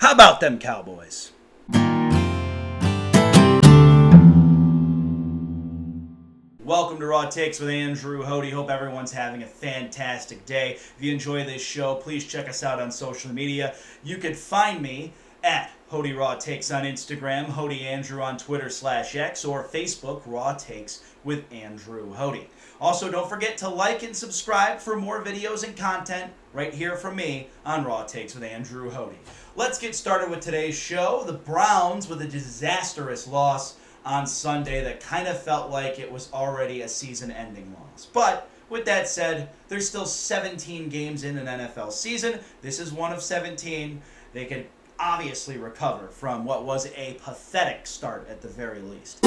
How about them Cowboys? Welcome to Raw Takes with Andrew Hoty. Hope everyone's having a fantastic day. If you enjoy this show, please check us out on social media. You can find me at Hoty Raw Takes on Instagram, Hoty Andrew on Twitter/X, or Facebook, Raw Takes with Andrew Hoty. Also, don't forget to like and subscribe for more videos and content right here from me on Raw Takes with Andrew Hoty. Let's get started with today's show. The Browns with a disastrous loss on Sunday that kind of felt like it was already a season-ending loss. But with that said, there's still 17 games in an NFL season. This is one of 17. They can obviously recover from what was a pathetic start at the very least.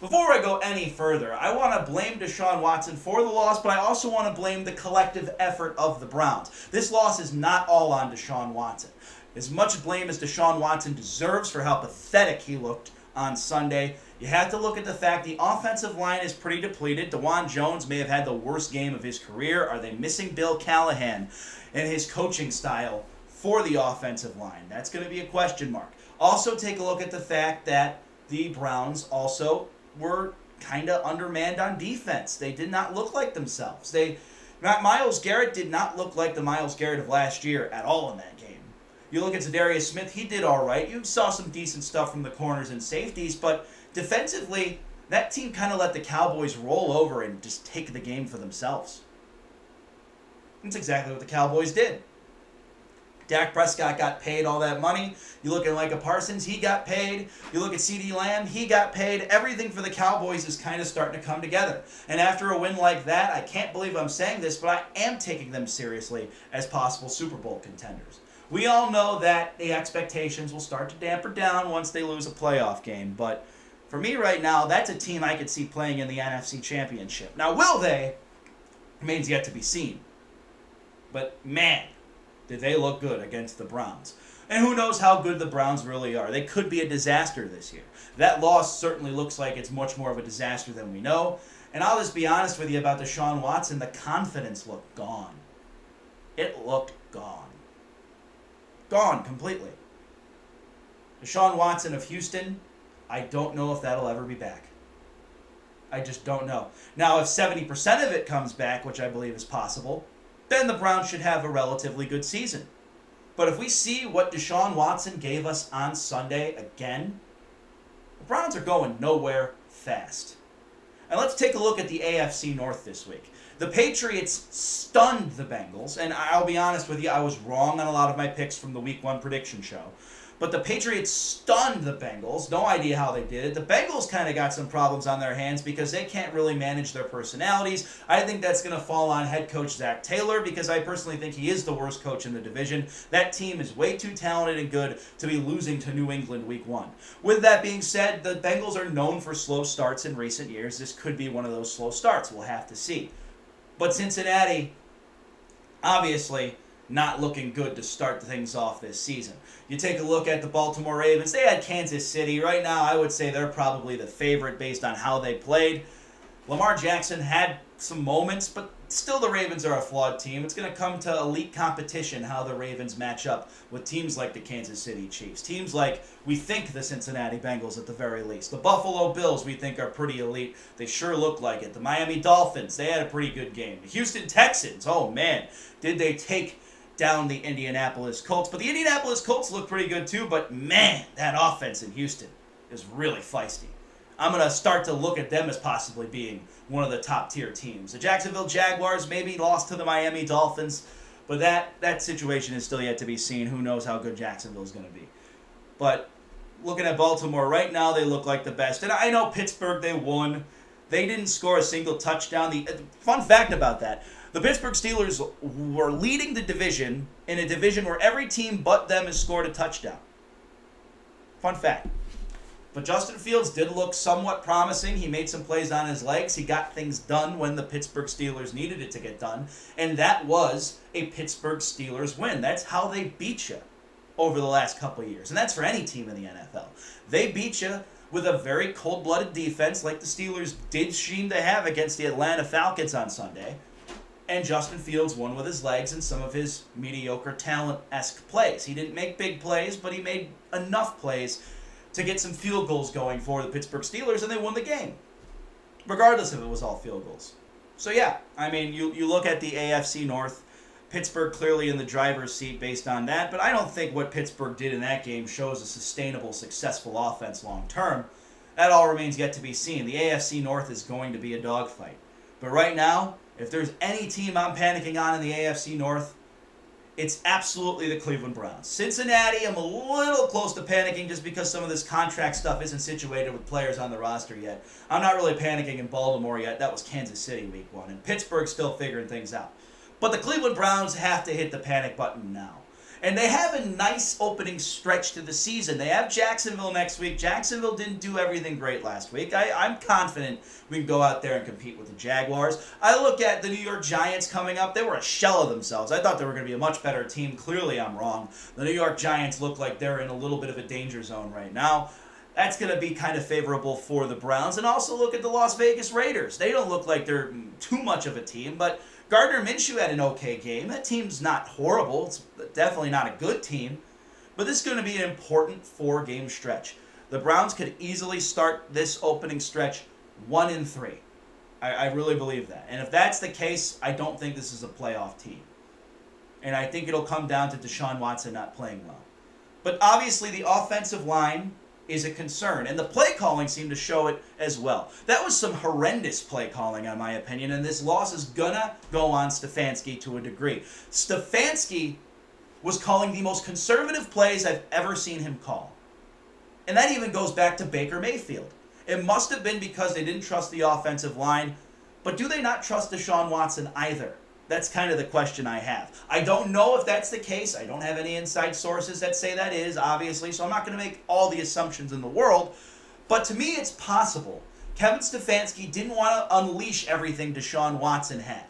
Before I go any further, I want to blame DeShaun Watson for the loss, but I also want to blame the collective effort of the Browns. This loss is not all on DeShaun Watson. As much blame as DeShaun Watson deserves for how pathetic he looked on Sunday, you have to look at the fact the offensive line is pretty depleted. DeJuan Jones may have had the worst game of his career. Are they missing Bill Callahan and his coaching style for the offensive line? That's going to be a question mark. Also, take a look at the fact that the Browns also were kind of undermanned on defense. They did not look like themselves. Myles Garrett did not look like the Myles Garrett of last year at all in that game. You look at Zadarius Smith, he did all right. You saw some decent stuff from the corners and safeties, but defensively, that team kind of let the Cowboys roll over and just take the game for themselves. That's exactly what the Cowboys did. Dak Prescott got paid all that money. You look at Micah Parsons, he got paid. You look at CeeDee Lamb, he got paid. Everything for the Cowboys is kind of starting to come together. And after a win like that, I can't believe I'm saying this, but I am taking them seriously as possible Super Bowl contenders. We all know that the expectations will start to damper down once they lose a playoff game. But for me right now, that's a team I could see playing in the NFC Championship. Now, will they? Remains yet to be seen. But, man, did they look good against the Browns. And who knows how good the Browns really are. They could be a disaster this year. That loss certainly looks like it's much more of a disaster than we know. And I'll just be honest with you about DeShaun Watson. The confidence looked gone. It looked gone. Gone completely. DeShaun Watson of Houston, I don't know if that'll ever be back. I just don't know. Now, if 70% of it comes back, which I believe is possible, then the Browns should have a relatively good season. But if we see what DeShaun Watson gave us on Sunday again, the Browns are going nowhere fast. And let's take a look at the AFC North this week. The Patriots stunned the Bengals, and I'll be honest with you, I was wrong on a lot of my picks from the Week 1 prediction show. But the Patriots stunned the Bengals. No idea how they did it. The Bengals kind of got some problems on their hands because they can't really manage their personalities. I think that's going to fall on head coach Zach Taylor because I personally think he is the worst coach in the division. That team is way too talented and good to be losing to New England Week 1. With that being said, the Bengals are known for slow starts in recent years. This could be one of those slow starts. We'll have to see. But Cincinnati, obviously, not looking good to start things off this season. You take a look at the Baltimore Ravens. They had Kansas City. Right now, I would say they're probably the favorite based on how they played. Lamar Jackson had some moments, but still the Ravens are a flawed team. It's going to come to elite competition how the Ravens match up with teams like the Kansas City Chiefs. Teams like, we think, the Cincinnati Bengals at the very least. The Buffalo Bills, we think, are pretty elite. They sure look like it. The Miami Dolphins, they had a pretty good game. The Houston Texans, oh man, did they take down the Indianapolis Colts. But the Indianapolis Colts look pretty good too, but man, that offense in Houston is really feisty. I'm going to start to look at them as possibly being one of the top-tier teams. The Jacksonville Jaguars maybe lost to the Miami Dolphins, but that situation is still yet to be seen. Who knows how good Jacksonville is going to be. But looking at Baltimore right now, they look like the best. And I know Pittsburgh, they won. They didn't score a single touchdown. The fun fact about that, the Pittsburgh Steelers were leading the division in a division where every team but them has scored a touchdown. Fun fact. But Justin Fields did look somewhat promising. He made some plays on his legs. He got things done when the Pittsburgh Steelers needed it to get done. And that was a Pittsburgh Steelers win. That's how they beat you over the last couple of years. And that's for any team in the NFL. They beat you with a very cold-blooded defense like the Steelers did seem to have against the Atlanta Falcons on Sunday. And Justin Fields won with his legs and some of his mediocre talent-esque plays. He didn't make big plays, but he made enough plays to get some field goals going for the Pittsburgh Steelers, and they won the game, regardless if it was all field goals. So yeah, I mean, you look at the AFC North, Pittsburgh clearly in the driver's seat based on that, but I don't think what Pittsburgh did in that game shows a sustainable, successful offense long term. That all remains yet to be seen. The AFC North is going to be a dogfight. But right now, if there's any team I'm panicking on in the AFC North, it's absolutely the Cleveland Browns. Cincinnati, I'm a little close to panicking just because some of this contract stuff isn't situated with players on the roster yet. I'm not really panicking in Baltimore yet. That was Kansas City week 1. And Pittsburgh's still figuring things out. But the Cleveland Browns have to hit the panic button now. And they have a nice opening stretch to the season. They have Jacksonville next week. Jacksonville didn't do everything great last week. I'm confident we can go out there and compete with the Jaguars. I look at the New York Giants coming up. They were a shell of themselves. I thought they were going to be a much better team. Clearly, I'm wrong. The New York Giants look like they're in a little bit of a danger zone right now. That's going to be kind of favorable for the Browns. And also look at the Las Vegas Raiders. They don't look like they're too much of a team, but Gardner Minshew had an okay game. That team's not horrible. It's definitely not a good team. But this is going to be an important 4-game stretch. The Browns could easily start this opening stretch 1-3. I really believe that. And if that's the case, I don't think this is a playoff team. And I think it'll come down to DeShaun Watson not playing well. But obviously the offensive line is a concern. And the play calling seemed to show it as well. That was some horrendous play calling, in my opinion, and this loss is gonna go on Stefanski to a degree. Stefanski was calling the most conservative plays I've ever seen him call. And that even goes back to Baker Mayfield. It must have been because they didn't trust the offensive line, but do they not trust DeShaun Watson either? That's kind of the question I have. I don't know if that's the case. I don't have any inside sources that say that is, obviously, so I'm not going to make all the assumptions in the world. But to me, it's possible. Kevin Stefanski didn't want to unleash everything DeShaun Watson had.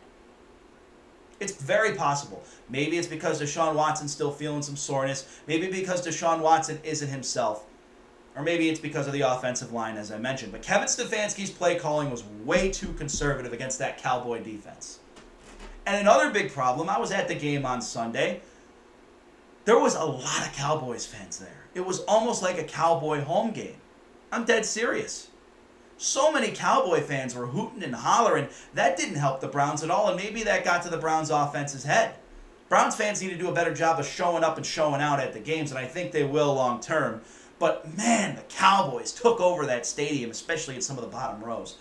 It's very possible. Maybe it's because DeShaun Watson's still feeling some soreness. Maybe because DeShaun Watson isn't himself. Or maybe it's because of the offensive line, as I mentioned. But Kevin Stefanski's play calling was way too conservative against that Cowboy defense. And another big problem, I was at the game on Sunday. There was a lot of Cowboys fans there. It was almost like a Cowboy home game. I'm dead serious. So many Cowboy fans were hooting and hollering. That didn't help the Browns at all, and maybe that got to the Browns offense's head. Browns fans need to do a better job of showing up and showing out at the games, and I think they will long term. But man, the Cowboys took over that stadium, especially at some of the bottom rows.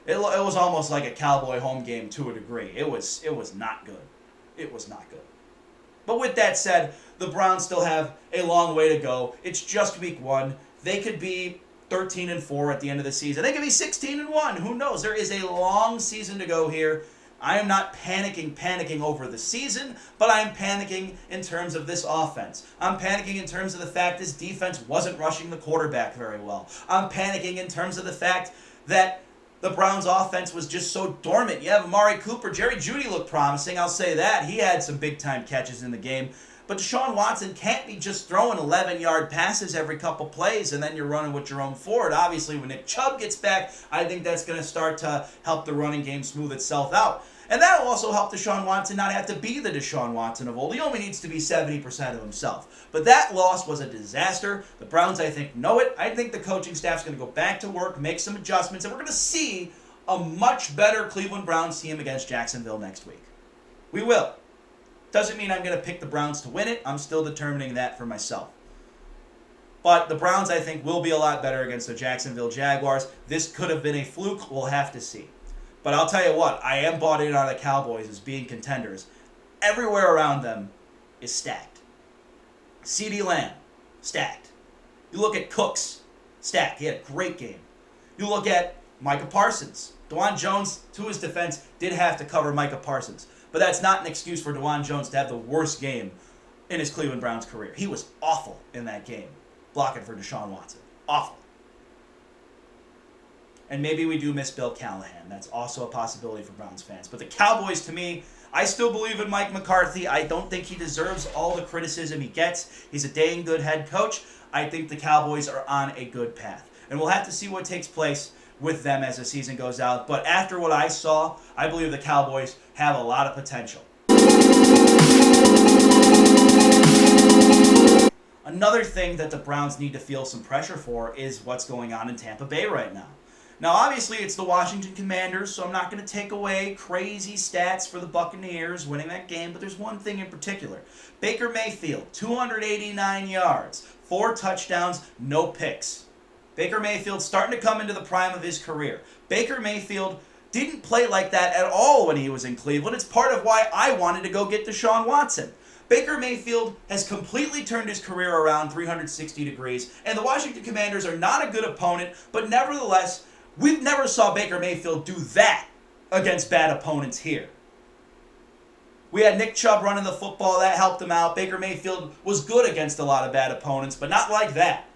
It was almost like a Cowboy home game to a degree. It was not good. It was not good. But with that said, the Browns still have a long way to go. It's just week 1. They could be 13-4 at the end of the season. They could be 16-1. Who knows? There is a long season to go here. I am not panicking over the season, but I'm panicking in terms of this offense. I'm panicking in terms of the fact this defense wasn't rushing the quarterback very well. I'm panicking in terms of the fact that the Browns' offense was just so dormant. You have Amari Cooper. Jerry Jeudy looked promising, I'll say that. He had some big-time catches in the game. But DeShaun Watson can't be just throwing 11-yard passes every couple plays and then you're running with Jerome Ford. Obviously, when Nick Chubb gets back, I think that's going to start to help the running game smooth itself out. And that'll also help DeShaun Watson not have to be the DeShaun Watson of old. He only needs to be 70% of himself. But that loss was a disaster. The Browns, I think, know it. I think the coaching staff's going to go back to work, make some adjustments, and we're going to see a much better Cleveland Browns team against Jacksonville next week. We will. Doesn't mean I'm going to pick the Browns to win it. I'm still determining that for myself. But the Browns, I think, will be a lot better against the Jacksonville Jaguars. This could have been a fluke. We'll have to see. But I'll tell you what, I am bought in on the Cowboys as being contenders. Everywhere around them is stacked. CeeDee Lamb, stacked. You look at Cooks, stacked. He had a great game. You look at Micah Parsons. DeJuan Jones, to his defense, did have to cover Micah Parsons. But that's not an excuse for DeJuan Jones to have the worst game in his Cleveland Browns career. He was awful in that game, blocking for DeShaun Watson. Awful. And maybe we do miss Bill Callahan. That's also a possibility for Browns fans. But the Cowboys, to me, I still believe in Mike McCarthy. I don't think he deserves all the criticism he gets. He's a dang good head coach. I think the Cowboys are on a good path. And we'll have to see what takes place with them as the season goes out. But after what I saw, I believe the Cowboys have a lot of potential. Another thing that the Browns need to feel some pressure for is what's going on in Tampa Bay right now. Now, obviously, it's the Washington Commanders, so I'm not going to take away crazy stats for the Buccaneers winning that game, but there's one thing in particular. Baker Mayfield, 289 yards, 4 touchdowns, no picks. Baker Mayfield starting to come into the prime of his career. Baker Mayfield didn't play like that at all when he was in Cleveland. It's part of why I wanted to go get DeShaun Watson. Baker Mayfield has completely turned his career around 360 degrees, and the Washington Commanders are not a good opponent, but nevertheless, we've never saw Baker Mayfield do that against bad opponents here. We had Nick Chubb running the football, that helped him out. Baker Mayfield was good against a lot of bad opponents, but not like that.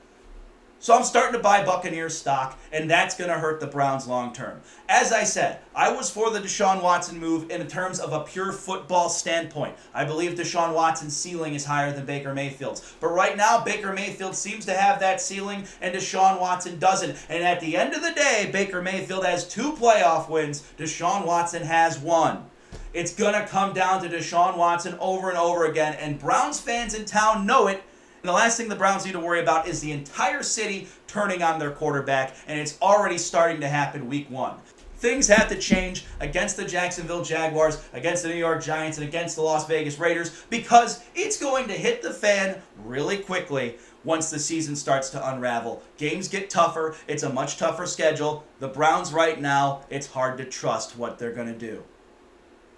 So I'm starting to buy Buccaneers stock, and that's going to hurt the Browns long term. As I said, I was for the DeShaun Watson move in terms of a pure football standpoint. I believe DeShaun Watson's ceiling is higher than Baker Mayfield's. But right now, Baker Mayfield seems to have that ceiling, and DeShaun Watson doesn't. And at the end of the day, Baker Mayfield has 2 playoff wins. DeShaun Watson has 1. It's going to come down to DeShaun Watson over and over again, and Browns fans in town know it. And the last thing the Browns need to worry about is the entire city turning on their quarterback, and it's already starting to happen week 1. Things have to change against the Jacksonville Jaguars, against the New York Giants, and against the Las Vegas Raiders, because it's going to hit the fan really quickly once the season starts to unravel. Games get tougher. It's a much tougher schedule. The Browns right now, it's hard to trust what they're going to do.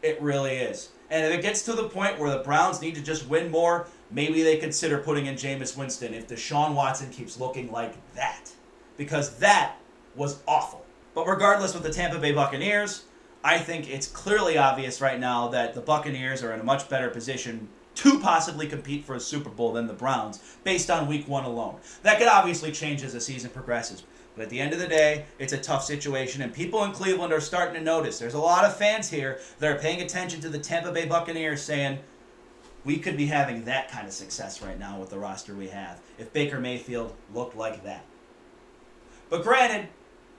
It really is. And if it gets to the point where the Browns need to just win more, maybe they consider putting in Jameis Winston if DeShaun Watson keeps looking like that. Because that was awful. But regardless with the Tampa Bay Buccaneers, I think it's clearly obvious right now that the Buccaneers are in a much better position to possibly compete for a Super Bowl than the Browns based on week 1 alone. That could obviously change as the season progresses. But at the end of the day, it's a tough situation, and people in Cleveland are starting to notice. There's a lot of fans here that are paying attention to the Tampa Bay Buccaneers saying, we could be having that kind of success right now with the roster we have if Baker Mayfield looked like that. But granted,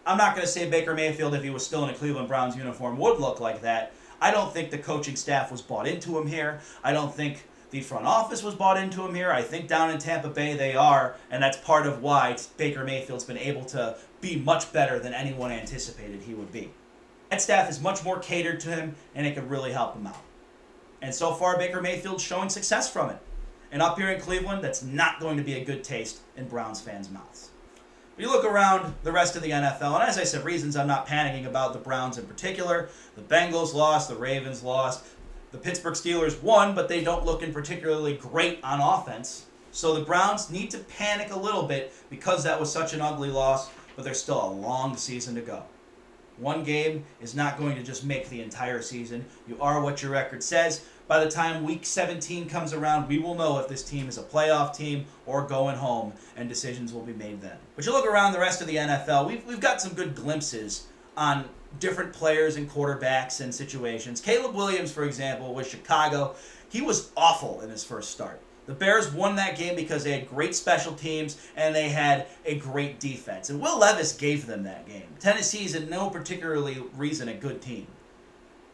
I'm not going to say Baker Mayfield, if he was still in a Cleveland Browns uniform, would look like that. I don't think the coaching staff was bought into him here. I don't think the front office was bought into him here. I think down in Tampa Bay they are, and that's part of why Baker Mayfield's been able to be much better than anyone anticipated he would be. That staff is much more catered to him, and it could really help him out. And so far, Baker Mayfield's showing success from it. And up here in Cleveland, that's not going to be a good taste in Browns fans' mouths. But you look around the rest of the NFL, and as I said, reasons I'm not panicking about the Browns in particular. The Bengals lost, the Ravens lost. The Pittsburgh Steelers won, but they don't look in particularly great on offense. So the Browns need to panic a little bit because that was such an ugly loss, but there's still a long season to go. One game is not going to just make the entire season. You are what your record says. By the time Week 17 comes around, we will know if this team is a playoff team or going home, and decisions will be made then. But you look around the rest of the NFL, we've got some good glimpses on different players and quarterbacks and situations. Caleb Williams, for example, with Chicago, he was awful in his first start. The Bears won that game because they had great special teams and they had a great defense. And Will Levis gave them that game. Tennessee's in no particularly reason a good team.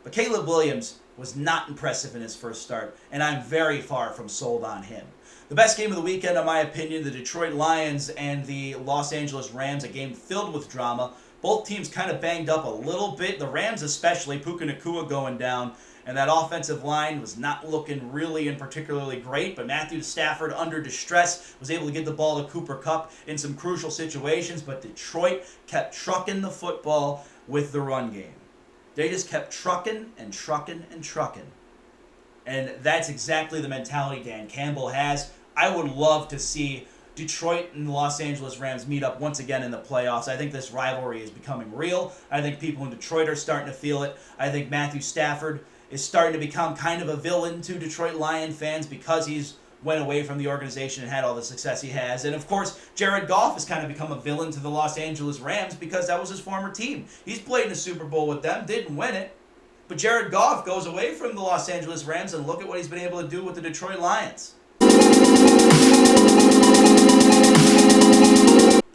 But Caleb Williams was not impressive in his first start, and I'm very far from sold on him. The best game of the weekend, in my opinion, the Detroit Lions and the Los Angeles Rams, a game filled with drama. Both teams kind of banged up a little bit. The Rams especially, Puka Nacua going down. And that offensive line was not looking really and particularly great. But Matthew Stafford, under distress, was able to get the ball to Cooper Kupp in some crucial situations. But Detroit kept trucking the football with the run game. They just kept trucking and trucking and trucking. And that's exactly the mentality Dan Campbell has. I would love to see Detroit and the Los Angeles Rams meet up once again in the playoffs. I think this rivalry is becoming real. I think people in Detroit are starting to feel it. I think Matthew Stafford is starting to become kind of a villain to Detroit Lion fans because he's went away from the organization and had all the success he has. And of course, Jared Goff has kind of become a villain to the Los Angeles Rams because that was his former team. He's played in a Super Bowl with them, didn't win it. But Jared Goff goes away from the Los Angeles Rams, and look at what he's been able to do with the Detroit Lions.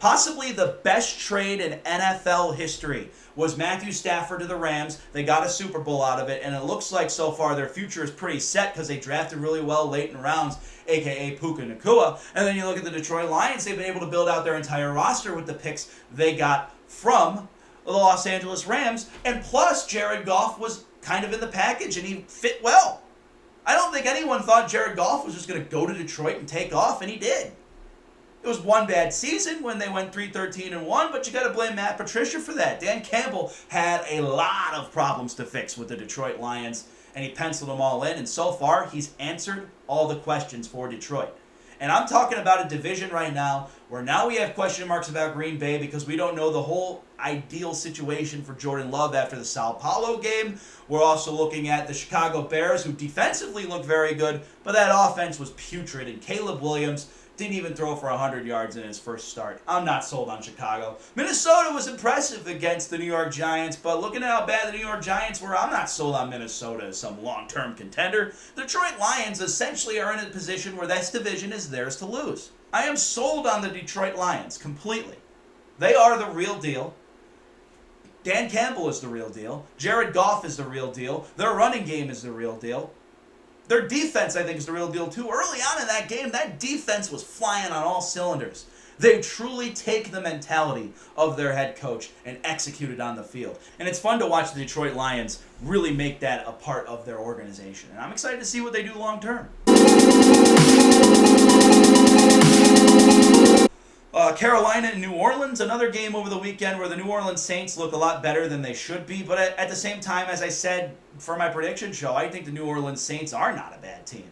Possibly the best trade in NFL history was Matthew Stafford to the Rams. They got a Super Bowl out of it, and it looks like so far their future is pretty set because they drafted really well late in rounds, a.k.a. Puka Nacua. And then you look at the Detroit Lions, they've been able to build out their entire roster with the picks they got from the Los Angeles Rams. And plus, Jared Goff was kind of in the package, and he fit well. I don't think anyone thought Jared Goff was just going to go to Detroit and take off, and he did. It was one bad season when they went 3-13-1, but you got to blame Matt Patricia for that. Dan Campbell had a lot of problems to fix with the Detroit Lions, and he penciled them all in, and so far he's answered all the questions for Detroit. And I'm talking about a division right now where now we have question marks about Green Bay because we don't know the whole ideal situation for Jordan Love after the Sao Paulo game. We're also looking at the Chicago Bears, who defensively look very good, but that offense was putrid, and Caleb Williams didn't even throw for 100 yards in his first start. I'm not sold on Chicago. Minnesota was impressive against the New York Giants, but looking at how bad the New York Giants were, I'm not sold on Minnesota as some long-term contender. The Detroit Lions essentially are in a position where this division is theirs to lose. I am sold on the Detroit Lions completely. They are the real deal. Dan Campbell is the real deal. Jared Goff is the real deal. Their running game is the real deal. Their defense, I think, is the real deal, too. Early on in that game, that defense was flying on all cylinders. They truly take the mentality of their head coach and execute it on the field. And it's fun to watch the Detroit Lions really make that a part of their organization. And I'm excited to see what they do long term. Carolina and New Orleans, another game over the weekend where the New Orleans Saints look a lot better than they should be. But at the same time, as I said for my prediction show, I think the New Orleans Saints are not a bad team.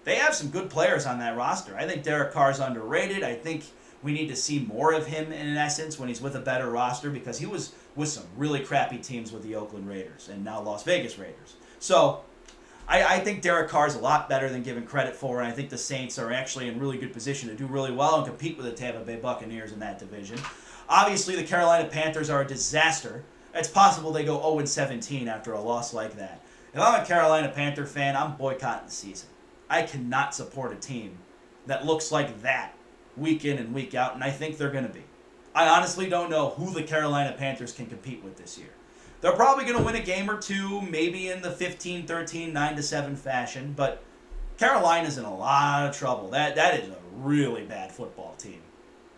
They have some good players on that roster. I think Derek Carr's underrated. I think we need to see more of him in essence when he's with a better roster because he was with some really crappy teams with the Oakland Raiders and now Las Vegas Raiders. So I think Derek Carr is a lot better than given credit for, and I think the Saints are actually in really good position to do really well and compete with the Tampa Bay Buccaneers in that division. Obviously, the Carolina Panthers are a disaster. It's possible they go 0-17 after a loss like that. If I'm a Carolina Panther fan, I'm boycotting the season. I cannot support a team that looks like that week in and week out, and I think they're going to be. I honestly don't know who the Carolina Panthers can compete with this year. They're probably going to win a game or two, maybe in the 15-13, 9-7 fashion, but Carolina's in a lot of trouble. That is a really bad football team.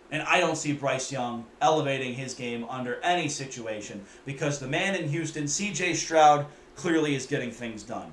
And I don't see Bryce Young elevating his game under any situation because the man in Houston, C.J. Stroud, clearly is getting things done.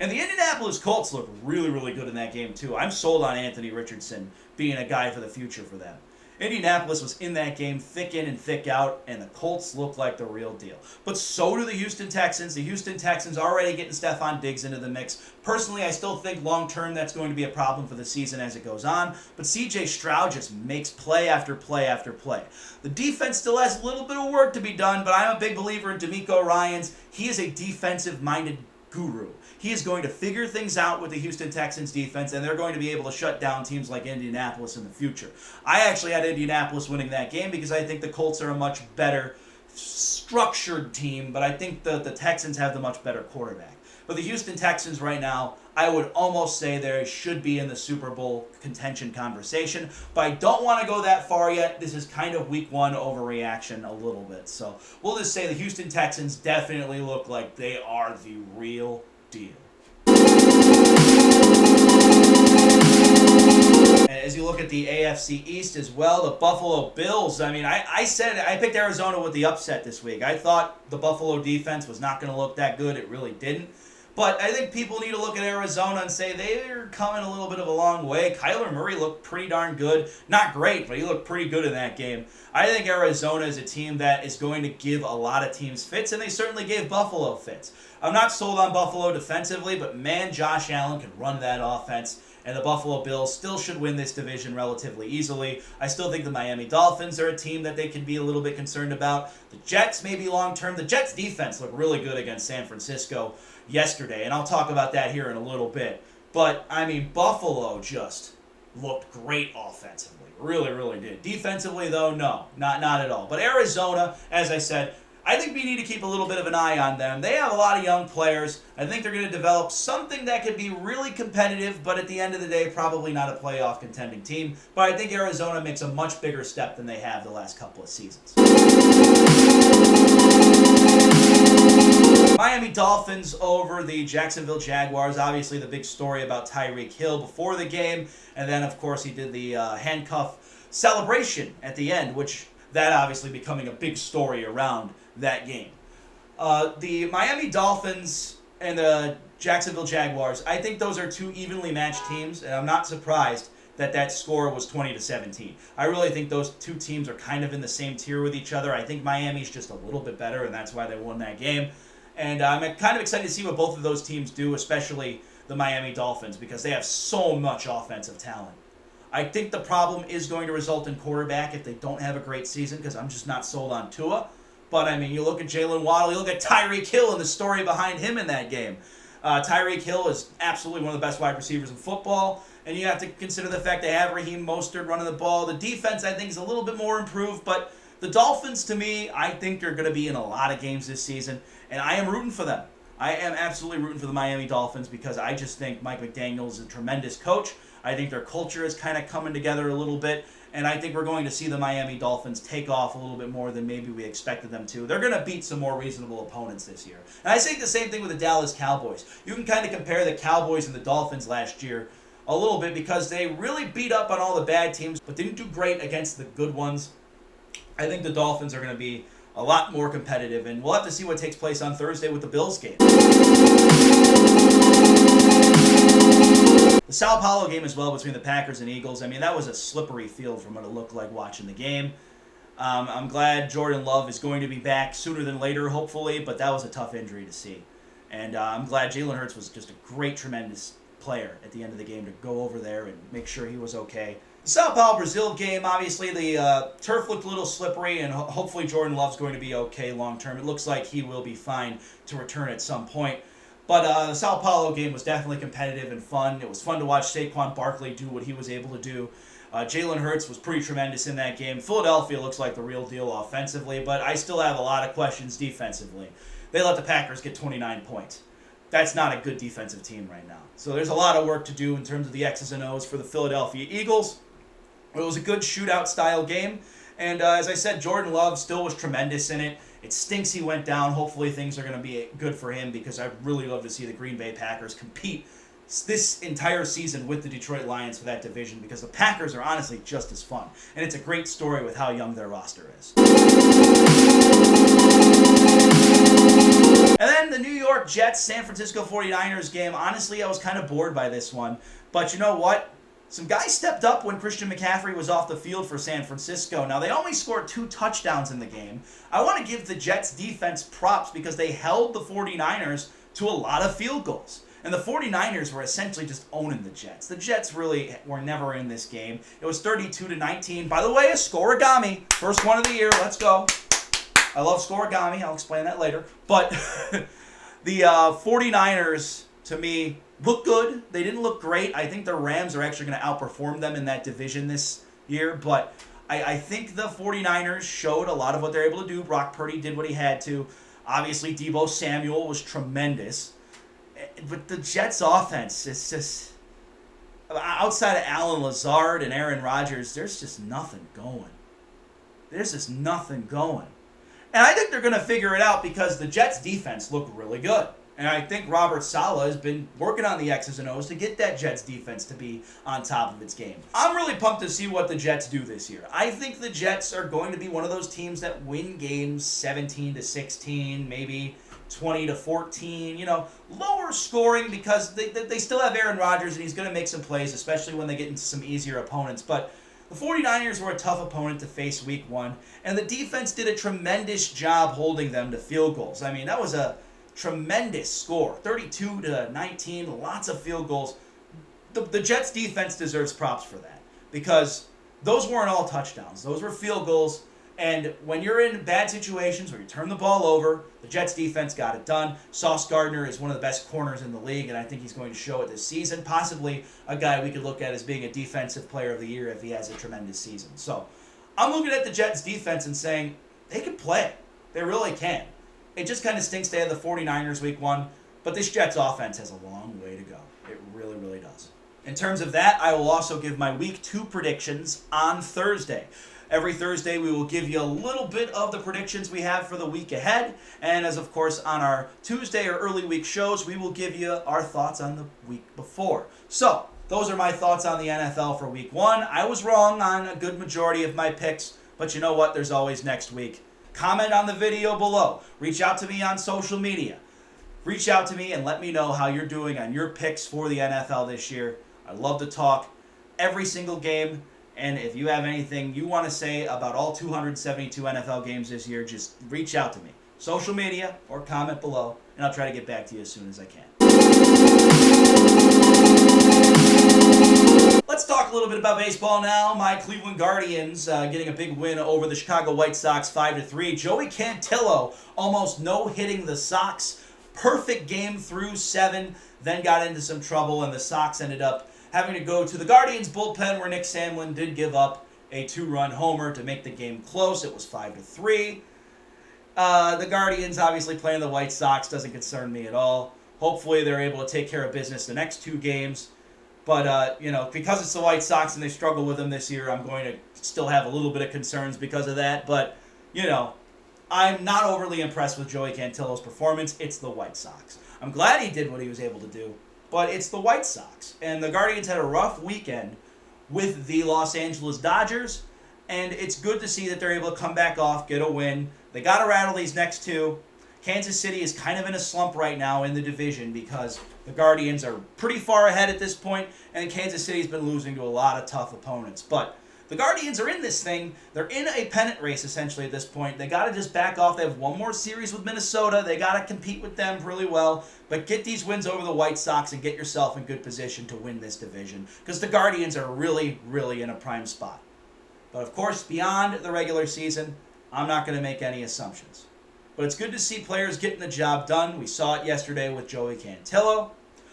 And the Indianapolis Colts look really, really good in that game, too. I'm sold on Anthony Richardson being a guy for the future for them. Indianapolis was in that game thick in and thick out, and the Colts look like the real deal. But so do the Houston Texans. The Houston Texans already getting Stephon Diggs into the mix. Personally, I still think long-term that's going to be a problem for the season as it goes on. But C.J. Stroud just makes play after play after play. The defense still has a little bit of work to be done, but I'm a big believer in DeMeco Ryans. He is a defensive-minded guru. He is going to figure things out with the Houston Texans defense, and they're going to be able to shut down teams like Indianapolis in the future. I actually had Indianapolis winning that game because I think the Colts are a much better structured team, but I think the Texans have the much better quarterback. But the Houston Texans right now, I would almost say they should be in the Super Bowl contention conversation, but I don't want to go that far yet. This is kind of week one overreaction a little bit. So we'll just say the Houston Texans definitely look like they are the real deal. As you look at the AFC East as well, the Buffalo Bills, I mean, I picked Arizona with the upset this week. I thought the Buffalo defense was not going to look that good. It really didn't. But I think people need to look at Arizona and say they're coming a little bit of a long way. Kyler Murray looked pretty darn good. Not great, but he looked pretty good in that game. I think Arizona is a team that is going to give a lot of teams fits, and they certainly gave Buffalo fits. I'm not sold on Buffalo defensively, but man, Josh Allen can run that offense, and the Buffalo Bills still should win this division relatively easily. I still think the Miami Dolphins are a team that they can be a little bit concerned about. The Jets maybe long-term. The Jets' defense looked really good against San Francisco yesterday, and I'll talk about that here in a little bit. But, I mean, Buffalo just looked great offensively. Really, really did. Defensively, though, no. Not at all. But Arizona, as I said, I think we need to keep a little bit of an eye on them. They have a lot of young players. I think they're going to develop something that could be really competitive, but at the end of the day, probably not a playoff contending team. But I think Arizona makes a much bigger step than they have the last couple of seasons. Miami Dolphins over the Jacksonville Jaguars. Obviously, the big story about Tyreek Hill before the game. And then, of course, he did the handcuff celebration at the end, which that obviously becoming a big story around that game. The Miami Dolphins and the Jacksonville Jaguars, I think those are two evenly matched teams, and I'm not surprised that score was 20-17. I really think those two teams are kind of in the same tier with each other. I think Miami's just a little bit better, and that's why they won that game. And I'm kind of excited to see what both of those teams do, especially the Miami Dolphins, because they have so much offensive talent. I think the problem is going to result in quarterback if they don't have a great season, because I'm just not sold on Tua. But, I mean, you look at Jalen Waddle, you look at Tyreek Hill and the story behind him in that game. Tyreek Hill is absolutely one of the best wide receivers in football, and you have to consider the fact they have Raheem Mostert running the ball. The defense, I think, is a little bit more improved, but the Dolphins, to me, I think they're going to be in a lot of games this season, and I am rooting for them. I am absolutely rooting for the Miami Dolphins because I just think Mike McDaniel is a tremendous coach. I think their culture is kind of coming together a little bit, and I think we're going to see the Miami Dolphins take off a little bit more than maybe we expected them to. They're going to beat some more reasonable opponents this year. And I say the same thing with the Dallas Cowboys. You can kind of compare the Cowboys and the Dolphins last year a little bit because they really beat up on all the bad teams, but didn't do great against the good ones. I think the Dolphins are going to be a lot more competitive, and we'll have to see what takes place on Thursday with the Bills game. The Sao Paulo game as well between the Packers and Eagles. I mean, that was a slippery field from what it looked like watching the game. I'm glad Jordan Love is going to be back sooner than later, hopefully, but that was a tough injury to see. And I'm glad Jalen Hurts was just a great, tremendous player at the end of the game to go over there and make sure he was okay. The Sao Paulo-Brazil game, obviously the turf looked a little slippery, and hopefully Jordan Love's going to be okay long term. It looks like he will be fine to return at some point. But the Sao Paulo game was definitely competitive and fun. It was fun to watch Saquon Barkley do what he was able to do. Jalen Hurts was pretty tremendous in that game. Philadelphia looks like the real deal offensively, but I still have a lot of questions defensively. They let the Packers get 29 points. That's not a good defensive team right now. So there's a lot of work to do in terms of the X's and O's for the Philadelphia Eagles. It was a good shootout-style game. And as I said, Jordan Love still was tremendous in it. It stinks he went down. Hopefully things are going to be good for him because I'd really love to see the Green Bay Packers compete this entire season with the Detroit Lions for that division because the Packers are honestly just as fun. And it's a great story with how young their roster is. And then the New York Jets, San Francisco 49ers game. Honestly, I was kind of bored by this one. But you know what? Some guys stepped up when Christian McCaffrey was off the field for San Francisco. Now, they only scored 2 touchdowns in the game. I want to give the Jets defense props because they held the 49ers to a lot of field goals. And the 49ers were essentially just owning the Jets. The Jets really were never in this game. It was 32-19. By the way, a scoregami. First one of the year. Let's go. I love scoregami. I'll explain that later. But the 49ers, to me, look good. They didn't look great. I think the Rams are actually going to outperform them in that division this year. But I think the 49ers showed a lot of what they're able to do. Brock Purdy did what he had to. Obviously, Deebo Samuel was tremendous. But the Jets' offense, it's just... outside of Allen Lazard and Aaron Rodgers, there's just nothing going. There's just nothing going. And I think they're going to figure it out because the Jets' defense looked really good. And I think Robert Saleh has been working on the X's and O's to get that Jets defense to be on top of its game. I'm really pumped to see what the Jets do this year. I think the Jets are going to be one of those teams that win games 17-16, maybe 20-14, lower scoring because they still have Aaron Rodgers and he's going to make some plays, especially when they get into some easier opponents. But the 49ers were a tough opponent to face week 1, and the defense did a tremendous job holding them to field goals. I mean, that was a tremendous score, 32-19, lots of field goals. The Jets defense deserves props for that because those weren't all touchdowns. Those were field goals, and when you're in bad situations where you turn the ball over, the Jets defense got it done. Sauce Gardner is one of the best corners in the league, and I think he's going to show it this season. Possibly a guy we could look at as being a defensive player of the year if he has a tremendous season. So I'm looking at the Jets defense and saying they can play. They really can. It just kind of stinks they had the 49ers week 1, but this Jets offense has a long way to go. It really, really does. In terms of that, I will also give my week 2 predictions on Thursday. Every Thursday, we will give you a little bit of the predictions we have for the week ahead. And as of course, on our Tuesday or early week shows, we will give you our thoughts on the week before. So, those are my thoughts on the NFL for week 1. I was wrong on a good majority of my picks, but you know what? There's always next week. Comment on the video below. Reach out to me on social media. Reach out to me and let me know how you're doing on your picks for the NFL this year. I love to talk every single game. And if you have anything you want to say about all 272 NFL games this year, just reach out to me. Social media or comment below, and I'll try to get back to you as soon as I can. Let's talk a little bit about baseball now. My Cleveland Guardians getting a big win over the Chicago White Sox 5-3. Joey Cantillo almost no-hitting the Sox. Perfect game through 7, then got into some trouble, and the Sox ended up having to go to the Guardians bullpen where Nick Sandlin did give up a 2-run homer to make the game close. It was 5-3. The Guardians obviously playing the White Sox doesn't concern me at all. Hopefully they're able to take care of business the next 2 games. But, because it's the White Sox and they struggle with them this year, I'm going to still have a little bit of concerns because of that. But, I'm not overly impressed with Joey Cantillo's performance. It's the White Sox. I'm glad he did what he was able to do. But it's the White Sox. And the Guardians had a rough weekend with the Los Angeles Dodgers. And it's good to see that they're able to come back off, get a win. They got to rattle these next 2. Kansas City is kind of in a slump right now in the division because the Guardians are pretty far ahead at this point, and Kansas City's been losing to a lot of tough opponents. But the Guardians are in this thing. They're in a pennant race, essentially, at this point. They got to just back off. They have one more series with Minnesota. They got to compete with them really well. But get these wins over the White Sox and get yourself in good position to win this division because the Guardians are really, really in a prime spot. But, of course, beyond the regular season, I'm not going to make any assumptions. But it's good to see players getting the job done. We saw it yesterday with Joey Cantillo.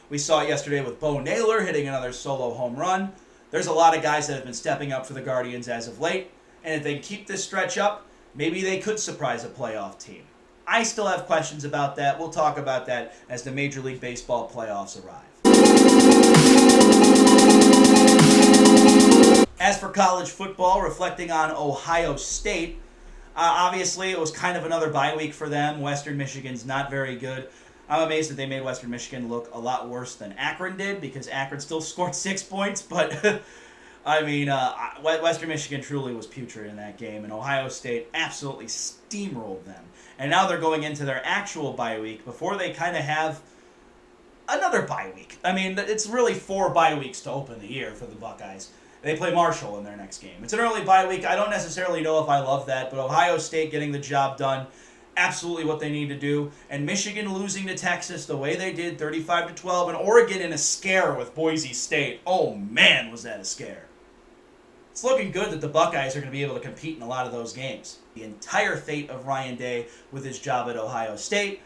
We saw it yesterday with Bo Naylor hitting another solo home run. There's a lot of guys that have been stepping up for the Guardians as of late. And if they can keep this stretch up, maybe they could surprise a playoff team. I still have questions about that. We'll talk about that as the Major League Baseball playoffs arrive. As for college football, reflecting on Ohio State, obviously it was kind of another bye week for them. Western Michigan's not very good. I'm amazed that they made Western Michigan look a lot worse than Akron did because Akron still scored 6 points. But, Western Michigan truly was putrid in that game, and Ohio State absolutely steamrolled them. And now they're going into their actual bye week before they kind of have another bye week. I mean, it's really 4 bye weeks to open the year for the Buckeyes. They play Marshall in their next game. It's an early bye week. I don't necessarily know if I love that, but Ohio State getting the job done, absolutely what they need to do. And Michigan losing to Texas the way they did, 35-12, and Oregon in a scare with Boise State. Oh, man, was that a scare. It's looking good that the Buckeyes are going to be able to compete in a lot of those games. The entire fate of Ryan Day with his job at Ohio State,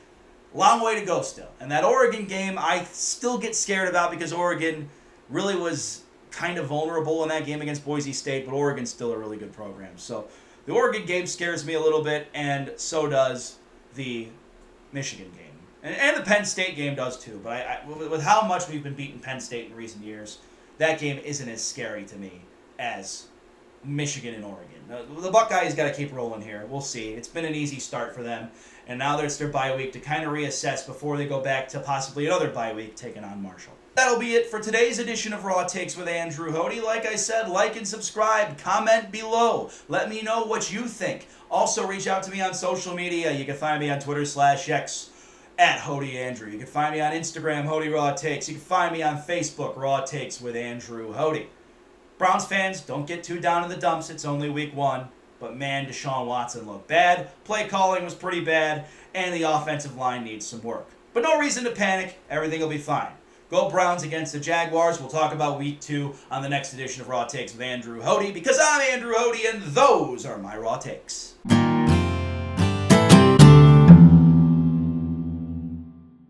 long way to go still. And that Oregon game, I still get scared about because Oregon really was kind of vulnerable in that game against Boise State, but Oregon's still a really good program. So the Oregon game scares me a little bit, and so does the Michigan game. And the Penn State game does too, but with how much we've been beating Penn State in recent years, that game isn't as scary to me as Michigan and Oregon. The Buckeyes got to keep rolling here. We'll see. It's been an easy start for them, and now it's their bye week to kind of reassess before they go back to possibly another bye week taking on Marshall. That'll be it for today's edition of Raw Takes with Andrew Hoty. Like I said, like and subscribe. Comment below. Let me know what you think. Also, reach out to me on social media. You can find me on Twitter/X @HotyAndrew. You can find me on Instagram, Hoty Raw Takes. You can find me on Facebook, Raw Takes with Andrew Hoty. Browns fans, don't get too down in the dumps. It's only week 1. But man, DeShaun Watson looked bad. Play calling was pretty bad. And the offensive line needs some work. But no reason to panic. Everything will be fine. Go Browns against the Jaguars. We'll talk about week 2 on the next edition of Raw Takes with Andrew Hoty because I'm Andrew Hoty and those are my Raw Takes.